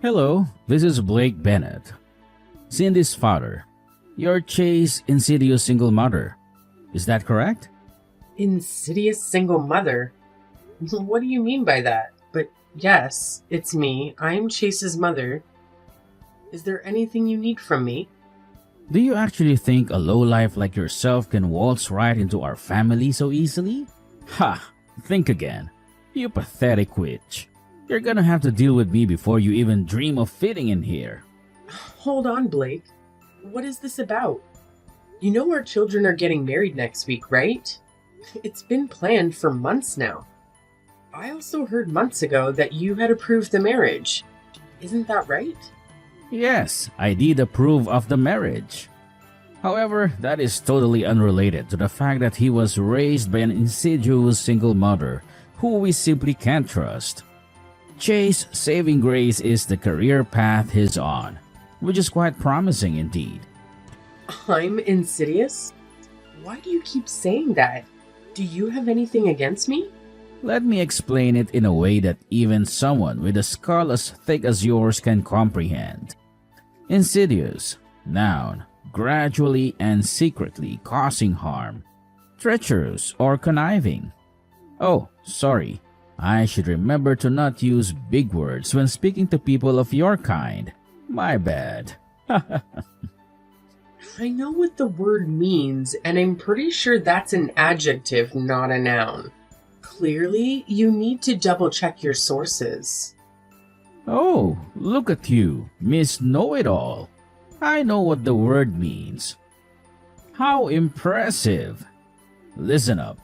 Hello, this is Blake Bennett, Cindy's father. You're Chase Insidious single mother. Is that correct? Insidious single mother? What do you mean by that? But yes, it's me. I'm Chase's mother. Is there anything you need from me? Do you actually think a lowlife like yourself can waltz right into our family so easily? Ha! Think again. You pathetic witch. You're gonna have to deal with me before you even dream of fitting in here. Hold on, Blake. What is this about? You know our children are getting married next week, right? It's been planned for months now. I also heard months ago that you had approved the marriage. Isn't that right? Yes, I did approve of the marriage. However, that is totally unrelated to the fact that he was raised by an insidious single mother who we simply can't trust. Chase saving grace is the career path he's on, which is quite promising indeed. I'm insidious? Why do you keep saying that? Do you have anything against me? Let me explain it in a way that even someone with a skull as thick as yours can comprehend. Insidious, noun, gradually and secretly causing harm. Treacherous or conniving. Oh, sorry. I should remember to not use big words when speaking to people of your kind. My bad. I know what the word means, and I'm pretty sure that's an adjective, not a noun. Clearly, you need to double check your sources. Oh, look at you, Miss Know-It-All. I know what the word means. How impressive! Listen up.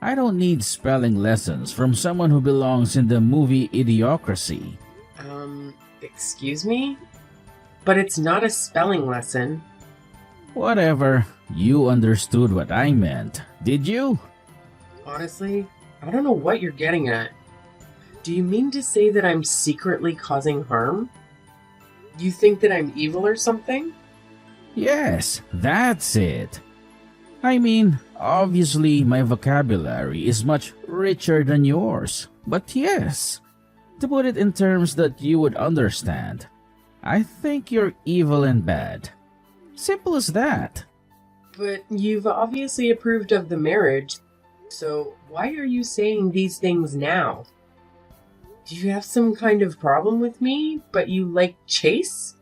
I don't need spelling lessons from someone who belongs in the movie Idiocracy. Excuse me? But it's not a spelling lesson. Whatever, you understood what I meant, did you? Honestly, I don't know what you're getting at. Do you mean to say that I'm secretly causing harm? You think that I'm evil or something? Yes, that's it. I mean, obviously my vocabulary is much richer than yours, but yes, to put it in terms that you would understand, I think you're evil and bad. Simple as that. But you've obviously approved of the marriage, so why are you saying these things now? Do you have some kind of problem with me, but you like Chase?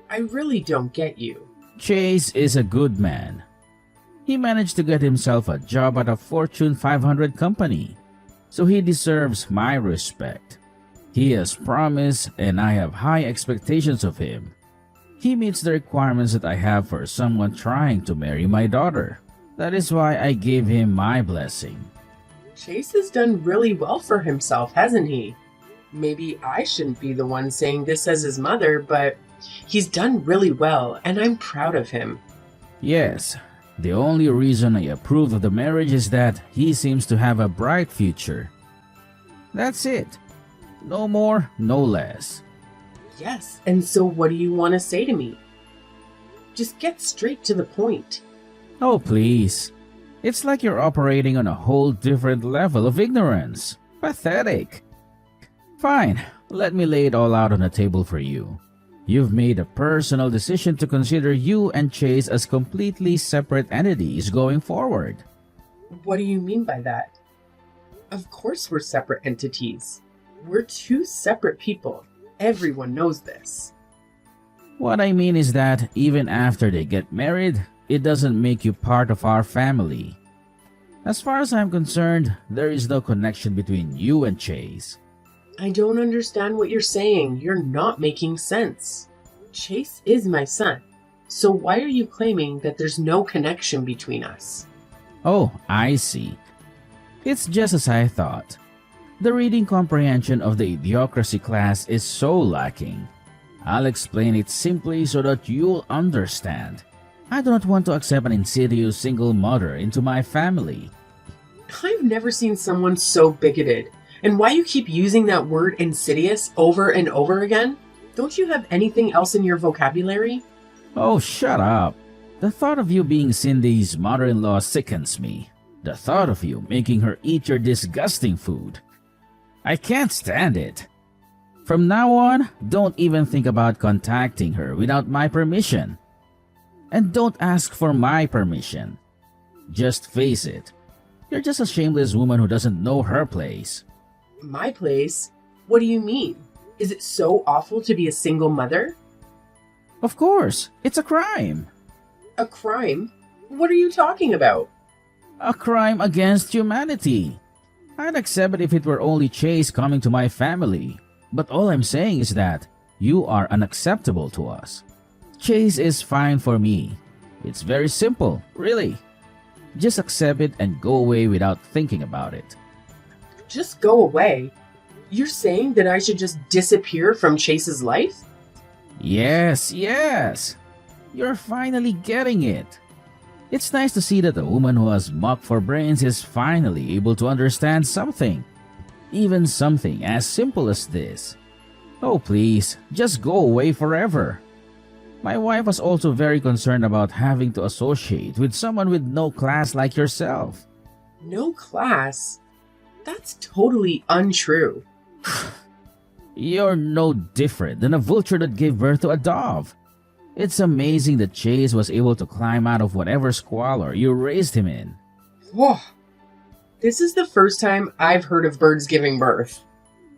I really don't get you. Chase is a good man. He managed to get himself a job at a Fortune 500 company, so he deserves my respect. He has promise, and I have high expectations of him. He meets the requirements that I have for someone trying to marry my daughter. That is why I gave him my blessing. Chase has done really well for himself, hasn't he? Maybe I shouldn't be the one saying this as his mother, but he's done really well, and I'm proud of him. Yes, the only reason I approve of the marriage is that he seems to have a bright future. That's it. No more, no less. Yes, and so what do you want to say to me? Just get straight to the point. Oh, please. It's like you're operating on a whole different level of ignorance. Pathetic. Fine, let me lay it all out on the table for you. You've made a personal decision to consider you and Chase as completely separate entities going forward. What do you mean by that? Of course we're separate entities. We're two separate people. Everyone knows this. What I mean is that even after they get married, it doesn't make you part of our family. As far as I'm concerned, there is no connection between you and Chase. I don't understand what you're saying. You're not making sense. Chase is my son. So why are you claiming that there's no connection between us? Oh, I see. It's just as I thought. The reading comprehension of the Idiocracy class is so lacking. I'll explain it simply so that you'll understand. I do not want to accept an insidious single mother into my family. I've never seen someone so bigoted. And why you keep using that word insidious over and over again? Don't you have anything else in your vocabulary? Oh, shut up. The thought of you being Cindy's mother-in-law sickens me. The thought of you making her eat your disgusting food. I can't stand it. From now on, don't even think about contacting her without my permission. And don't ask for my permission. Just face it. You're just a shameless woman who doesn't know her place. My place? What do you mean? Is it so awful to be a single mother? Of course, it's a crime. A crime? What are you talking about? A crime against humanity. I'd accept it if it were only Chase coming to my family. But all I'm saying is that you are unacceptable to us. Chase is fine for me. It's very simple, really. Just accept it and go away without thinking about it. Just go away? You're saying that I should just disappear from Chase's life? Yes, yes. You're finally getting it. It's nice to see that a woman who has muck for brains is finally able to understand something. Even something as simple as this. Oh please, just go away forever. My wife was also very concerned about having to associate with someone with no class like yourself. No class? That's totally untrue. You're no different than a vulture that gave birth to a dove. It's amazing that Chase was able to climb out of whatever squalor you raised him in. Whoa. This is the first time I've heard of birds giving birth.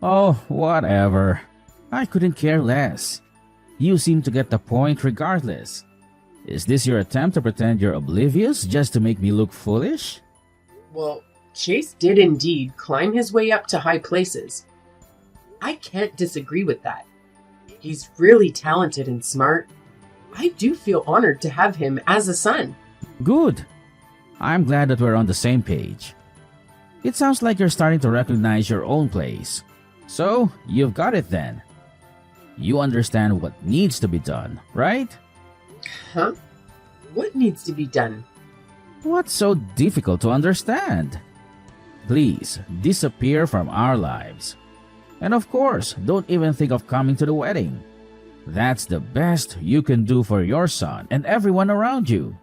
Oh, whatever. I couldn't care less. You seem to get the point regardless. Is this your attempt to pretend you're oblivious just to make me look foolish? Well, Chase did indeed climb his way up to high places. I can't disagree with that. He's really talented and smart. I do feel honored to have him as a son. Good. I'm glad that we're on the same page. It sounds like you're starting to recognize your own place. So, you've got it then. You understand what needs to be done, right? Huh? What needs to be done? What's so difficult to understand? Please, disappear from our lives. And of course, don't even think of coming to the wedding. That's the best you can do for your son and everyone around you.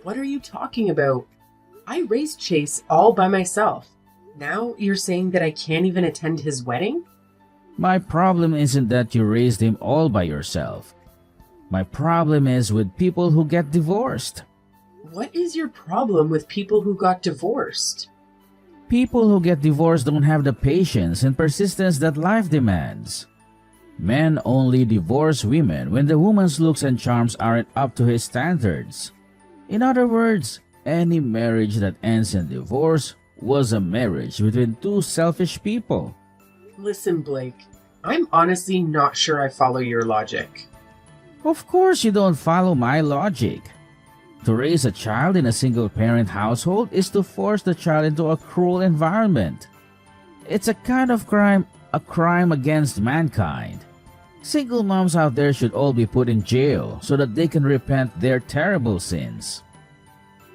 What are you talking about? I raised Chase all by myself. Now you're saying that I can't even attend his wedding? My problem isn't that you raised him all by yourself. My problem is with people who get divorced. What is your problem with people who got divorced? People who get divorced don't have the patience and persistence that life demands. Men only divorce women when the woman's looks and charms aren't up to his standards. In other words, any marriage that ends in divorce was a marriage between two selfish people. Listen, Blake, I'm honestly not sure I follow your logic. Of course you don't follow my logic. To raise a child in a single-parent household is to force the child into a cruel environment. It's a kind of crime, a crime against mankind. Single moms out there should all be put in jail so that they can repent their terrible sins.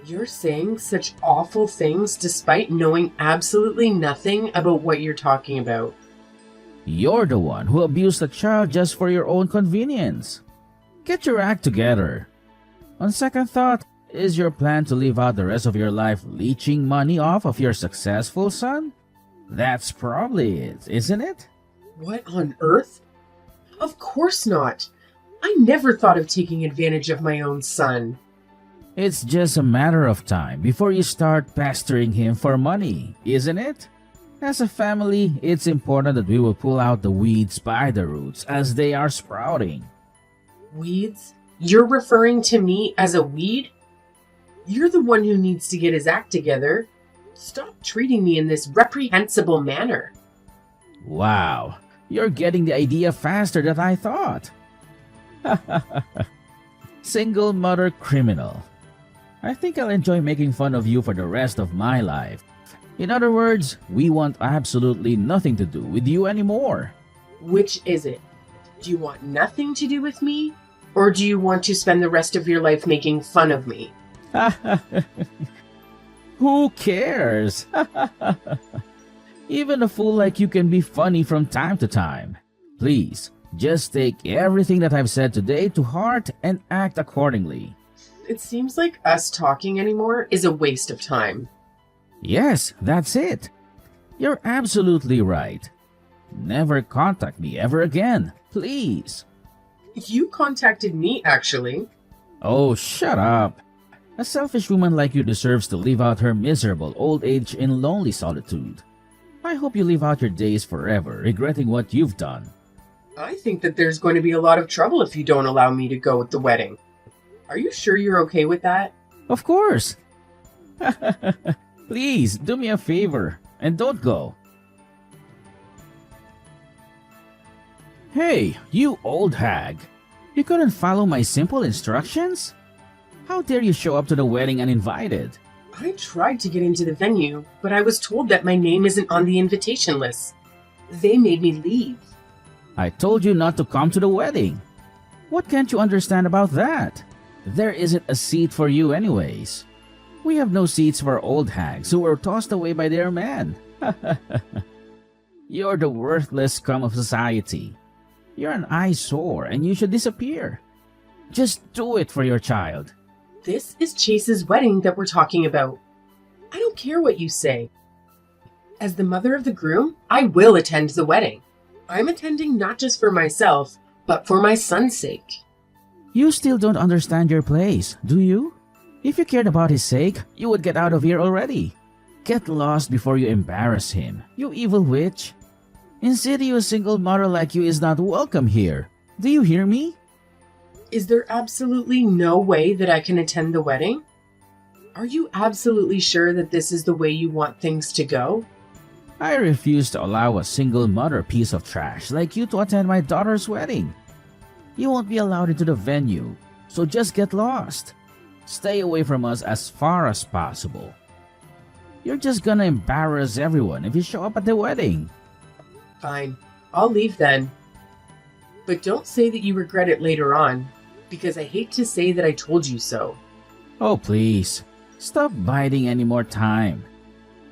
You're saying such awful things despite knowing absolutely nothing about what you're talking about. You're the one who abused a child just for your own convenience. Get your act together. On second thought, is your plan to live out the rest of your life leeching money off of your successful son? That's probably it, isn't it? What on earth? Of course not. I never thought of taking advantage of my own son. It's just a matter of time before you start pestering him for money, isn't it? As a family, it's important that we will pull out the weeds by the roots as they are sprouting. Weeds? You're referring to me as a weed? You're the one who needs to get his act together. Stop treating me in this reprehensible manner. Wow, you're getting the idea faster than I thought. Single mother criminal. I think I'll enjoy making fun of you for the rest of my life. In other words, we want absolutely nothing to do with you anymore. Which is it? Do you want nothing to do with me? Or do you want to spend the rest of your life making fun of me? Who cares? Even a fool like you can be funny from time to time. Please, just take everything that I've said today to heart and act accordingly. It seems like us talking anymore is a waste of time. Yes, that's it. You're absolutely right. never contact me ever again, please. You contacted me, actually. Oh, shut up. A selfish woman like you deserves to live out her miserable old age in lonely solitude. I hope you live out your days forever, regretting what you've done. I think that there's going to be a lot of trouble if you don't allow me to go with the wedding. Are you sure you're okay with that? Of course. Please, do me a favor, and don't go. Hey, you old hag. You couldn't follow my simple instructions? How dare you show up to the wedding uninvited? I tried to get into the venue, but I was told that my name isn't on the invitation list. They made me leave. I told you not to come to the wedding. What can't you understand about that? There isn't a seat for you anyways. We have no seats for old hags who were tossed away by their men. You're the worthless scum of society. You're an eyesore and you should disappear. Just do it for your child. This is Chase's wedding that we're talking about. I don't care what you say. As the mother of the groom, I will attend the wedding. I'm attending not just for myself, but for my son's sake. You still don't understand your place, do you? If you cared about his sake, you would get out of here already. Get lost before you embarrass him, you evil witch. Insidious single mother like you is not welcome here. Do you hear me? Is there absolutely no way that I can attend the wedding? Are you absolutely sure that this is the way you want things to go? I refuse to allow a single mother piece of trash like you to attend my daughter's wedding. You won't be allowed into the venue, so just get lost. Stay away from us as far as possible. You're just gonna embarrass everyone if you show up at the wedding. Fine, I'll leave then. But don't say that you regret it later on, because I hate to say that I told you so. Oh please, stop biding any more time.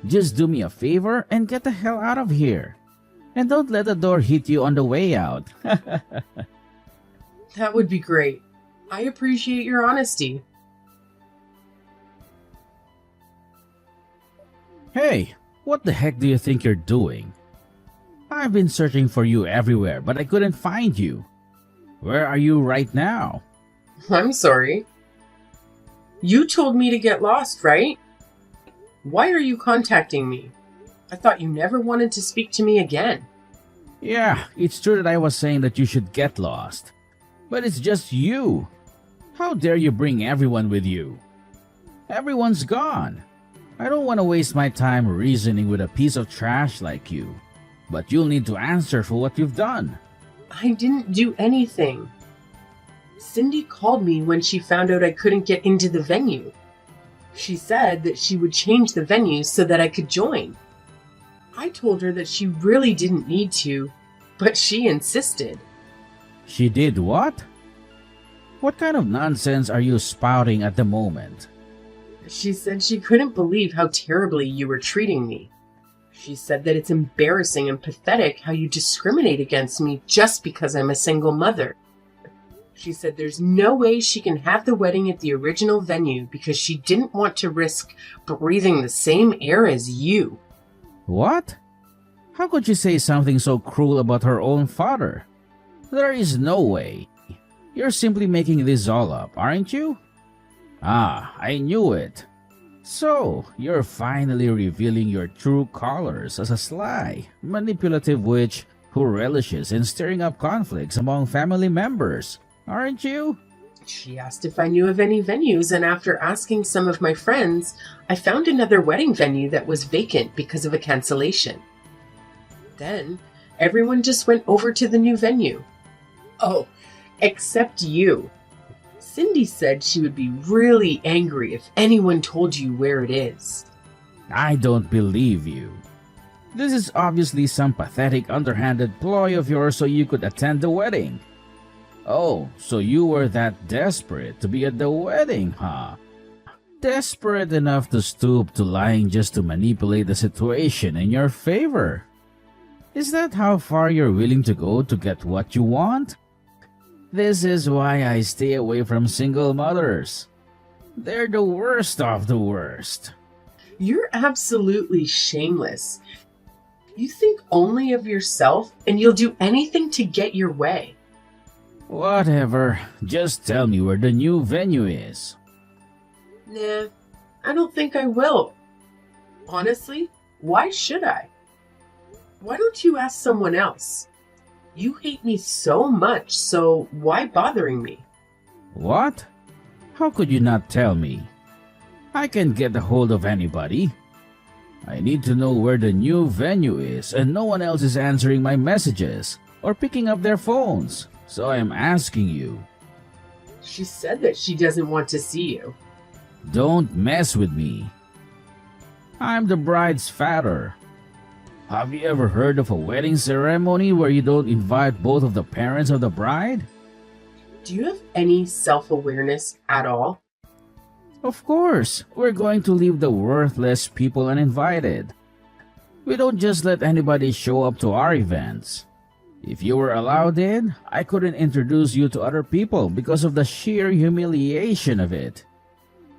Just do me a favor and get the hell out of here. And don't let the door hit you on the way out. That would be great. I appreciate your honesty. Hey, what the heck do you think you're doing? I've been searching for you everywhere, but I couldn't find you. Where are you right now? I'm sorry. You told me to get lost, right? Why are you contacting me? I thought you never wanted to speak to me again. Yeah, it's true that I was saying that you should get lost. But it's just you. How dare you bring everyone with you? Everyone's gone. I don't want to waste my time reasoning with a piece of trash like you. But you'll need to answer for what you've done. I didn't do anything. Cindy called me when she found out I couldn't get into the venue. She said that she would change the venue so that I could join. I told her that she really didn't need to, but she insisted. She did what? What kind of nonsense are you spouting at the moment? She said she couldn't believe how terribly you were treating me. She said that it's embarrassing and pathetic how you discriminate against me just because I'm a single mother. She said there's no way she can have the wedding at the original venue because she didn't want to risk breathing the same air as you. What? How could you say something so cruel about her own father? There is no way. You're simply making this all up, aren't you? Ah, I knew it. So, you're finally revealing your true colors as a sly, manipulative witch who relishes in stirring up conflicts among family members, aren't you? She asked if I knew of any venues, and after asking some of my friends, I found another wedding venue that was vacant because of a cancellation. Then, everyone just went over to the new venue. Oh, except you. Cindy said she would be really angry if anyone told you where it is. I don't believe you. This is obviously some pathetic underhanded ploy of yours so you could attend the wedding. Oh, so you were that desperate to be at the wedding, huh? Desperate enough to stoop to lying just to manipulate the situation in your favor. Is that how far you're willing to go to get what you want? This is why I stay away from single mothers. They're the worst of the worst. You're absolutely shameless. You think only of yourself and you'll do anything to get your way. Whatever, just tell me where the new venue is. Nah, I don't think I will. Honestly, why should I? Why don't you ask someone else? You hate me so much, so why bothering me? What? How could you not tell me? I can get a hold of anybody. I need to know where the new venue is, and no one else is answering my messages or picking up their phones, so I am asking you. She said that she doesn't want to see you. Don't mess with me. I'm the bride's father. Have you ever heard of a wedding ceremony where you don't invite both of the parents of the bride? Do you have any self-awareness at all? Of course, we're going to leave the worthless people uninvited. We don't just let anybody show up to our events. If you were allowed in, I couldn't introduce you to other people because of the sheer humiliation of it.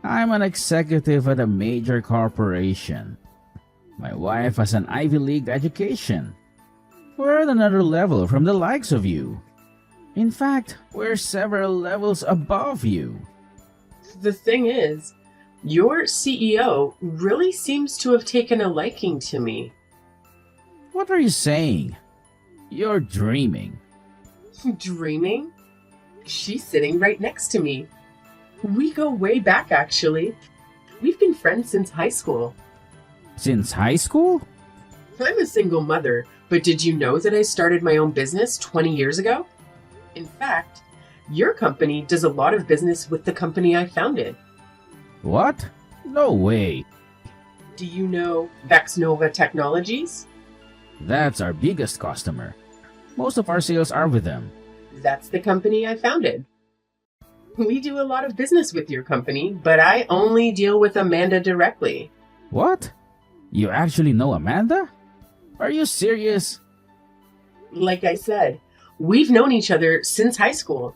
I'm an executive at a major corporation. My wife has an Ivy League education. We're at another level from the likes of you. In fact, we're several levels above you. The thing is, your CEO really seems to have taken a liking to me. What are you saying? You're dreaming. Dreaming? She's sitting right next to me. We go way back, actually. We've been friends since high school. Since high school? I'm a single mother, but did you know that I started my own business 20 years ago? In fact, your company does a lot of business with the company I founded. What? No way. Do you know Vexnova Technologies? That's our biggest customer. Most of our sales are with them. That's the company I founded. We do a lot of business with your company, but I only deal with Amanda directly. What? You actually know Amanda? Are you serious? Like I said, we've known each other since high school.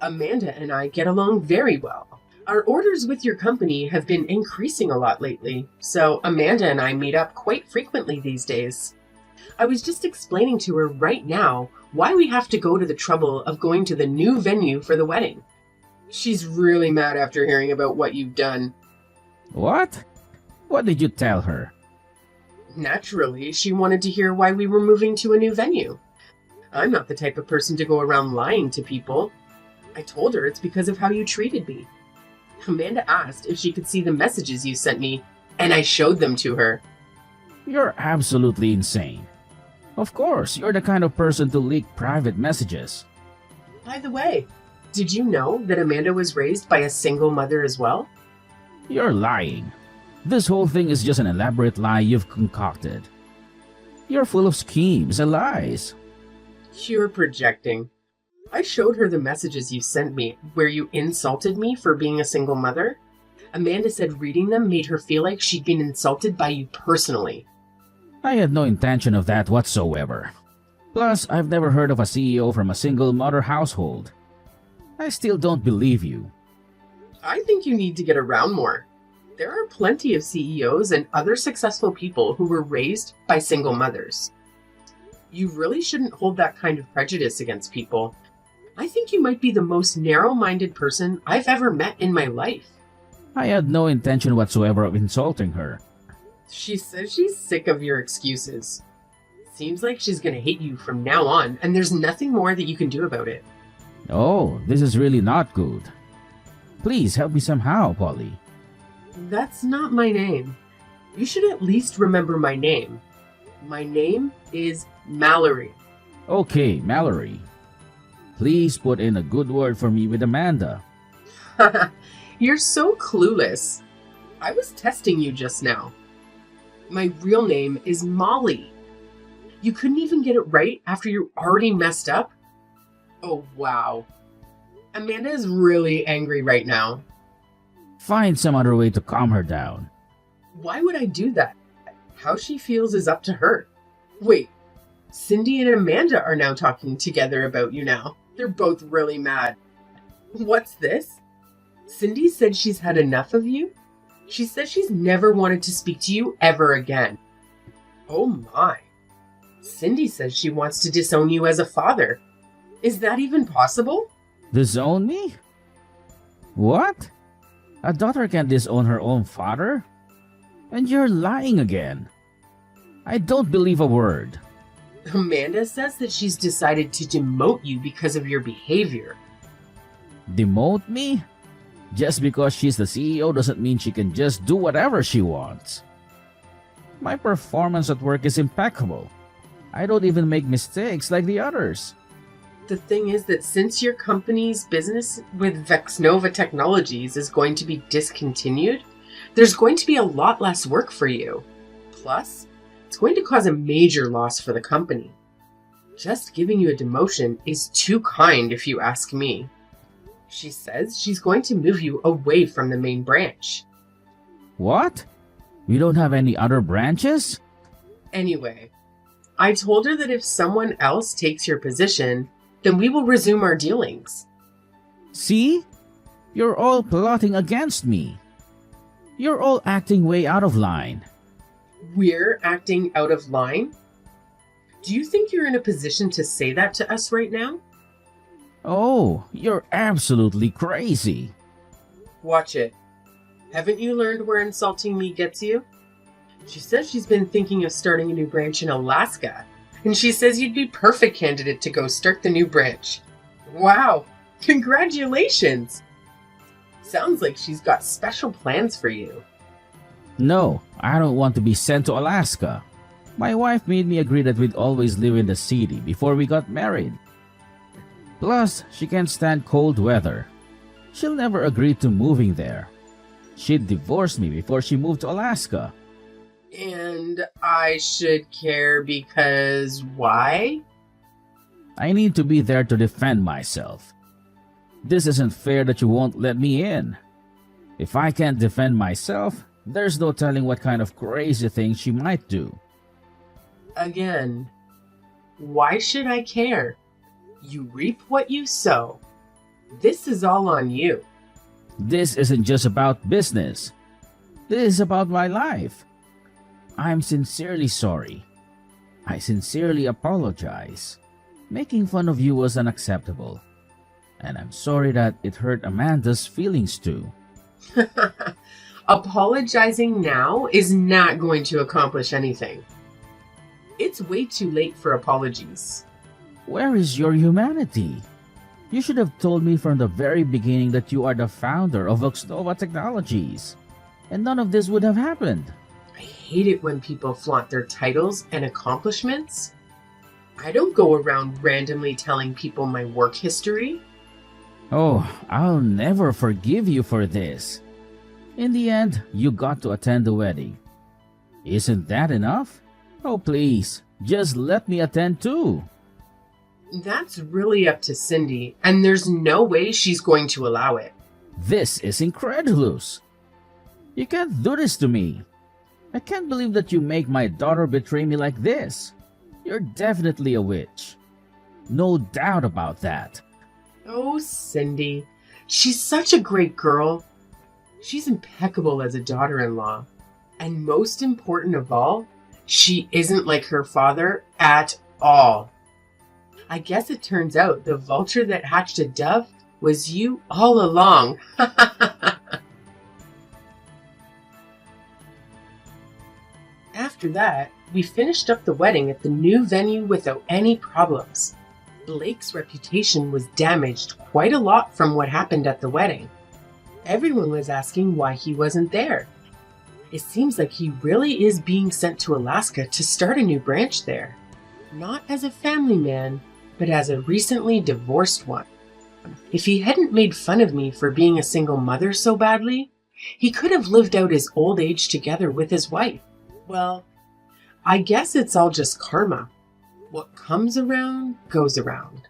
Amanda and I get along very well. Our orders with your company have been increasing a lot lately, so Amanda and I meet up quite frequently these days. I was just explaining to her right now why we have to go to the trouble of going to the new venue for the wedding. She's really mad after hearing about what you've done. What? What did you tell her? Naturally, she wanted to hear why we were moving to a new venue. I'm not the type of person to go around lying to people. I told her it's because of how you treated me. Amanda asked if she could see the messages you sent me, and I showed them to her. You're absolutely insane. Of course, you're the kind of person to leak private messages. By the way, did you know that Amanda was raised by a single mother as well? You're lying. This whole thing is just an elaborate lie you've concocted. You're full of schemes and lies. You're projecting. I showed her the messages you sent me where you insulted me for being a single mother. Amanda said reading them made her feel like she'd been insulted by you personally. I had no intention of that whatsoever. Plus, I've never heard of a CEO from a single mother household. I still don't believe you. I think you need to get around more. There are plenty of CEOs and other successful people who were raised by single mothers. You really shouldn't hold that kind of prejudice against people. I think you might be the most narrow-minded person I've ever met in my life. I had no intention whatsoever of insulting her. She says she's sick of your excuses. Seems like she's gonna hate you from now on, and there's nothing more that you can do about it. Oh, this is really not good. Please help me somehow, Polly. That's not my name. You should at least remember my name. My name is Mallory. Okay, Mallory. Please put in a good word for me with Amanda. You're so clueless. I was testing you just now. My real name is Molly. You couldn't even get it right after you already messed up? Oh, wow. Amanda is really angry right now. Find some other way to calm her down. Why would I do that? How she feels is up to her. Wait, Cindy and Amanda are now talking together about you now. They're both really mad. What's this? Cindy said she's had enough of you? She says she's never wanted to speak to you ever again. Oh my. Cindy says she wants to disown you as a father. Is that even possible? Disown me? What? A daughter can't disown her own father? And you're lying again. I don't believe a word. Amanda says that she's decided to demote you because of your behavior. Demote me? Just because she's the CEO doesn't mean she can just do whatever she wants. My performance at work is impeccable. I don't even make mistakes like the others. The thing is that since your company's business with Vexnova Technologies is going to be discontinued, there's going to be a lot less work for you. Plus, it's going to cause a major loss for the company. Just giving you a demotion is too kind if you ask me. She says she's going to move you away from the main branch. What? We don't have any other branches? Anyway, I told her that if someone else takes your position, then we will resume our dealings. See? You're all plotting against me. You're all acting way out of line. We're acting out of line? Do you think you're in a position to say that to us right now? Oh, you're absolutely crazy. Watch it. Haven't you learned where insulting me gets you? She says she's been thinking of starting a new branch in Alaska, and she says you'd be perfect candidate to go start the new branch. Wow, congratulations! Sounds like she's got special plans for you. No, I don't want to be sent to Alaska. My wife made me agree that we'd always live in the city before we got married. Plus, she can't stand cold weather. She'll never agree to moving there. She'd divorce me before she moved to Alaska. And I should care because why? I need to be there to defend myself. This isn't fair that you won't let me in. If I can't defend myself, there's no telling what kind of crazy things she might do. Again, why should I care? You reap what you sow. This is all on you. This isn't just about business. This is about my life. I'm sincerely sorry. I sincerely apologize. Making fun of you was unacceptable. And I'm sorry that it hurt Amanda's feelings too. Apologizing now is not going to accomplish anything. It's way too late for apologies. Where is your humanity? You should have told me from the very beginning that you are the founder of Vexnova Technologies, and none of this would have happened. I hate it when people flaunt their titles and accomplishments. I don't go around randomly telling people my work history. Oh, I'll never forgive you for this. In the end, you got to attend the wedding. Isn't that enough? Oh, please, just let me attend too. That's really up to Cindy, and there's no way she's going to allow it. This is incredulous. You can't do this to me. I can't believe that you make my daughter betray me like this. You're definitely a witch. No doubt about that. Oh, Cindy. She's such a great girl. She's impeccable as a daughter-in-law. And most important of all, she isn't like her father at all. I guess it turns out the vulture that hatched a dove was you all along. After that, we finished up the wedding at the new venue without any problems. Blake's reputation was damaged quite a lot from what happened at the wedding. Everyone was asking why he wasn't there. It seems like he really is being sent to Alaska to start a new branch there. Not as a family man, but as a recently divorced one. If he hadn't made fun of me for being a single mother so badly, he could have lived out his old age together with his wife. Well, I guess it's all just karma. What comes around goes around.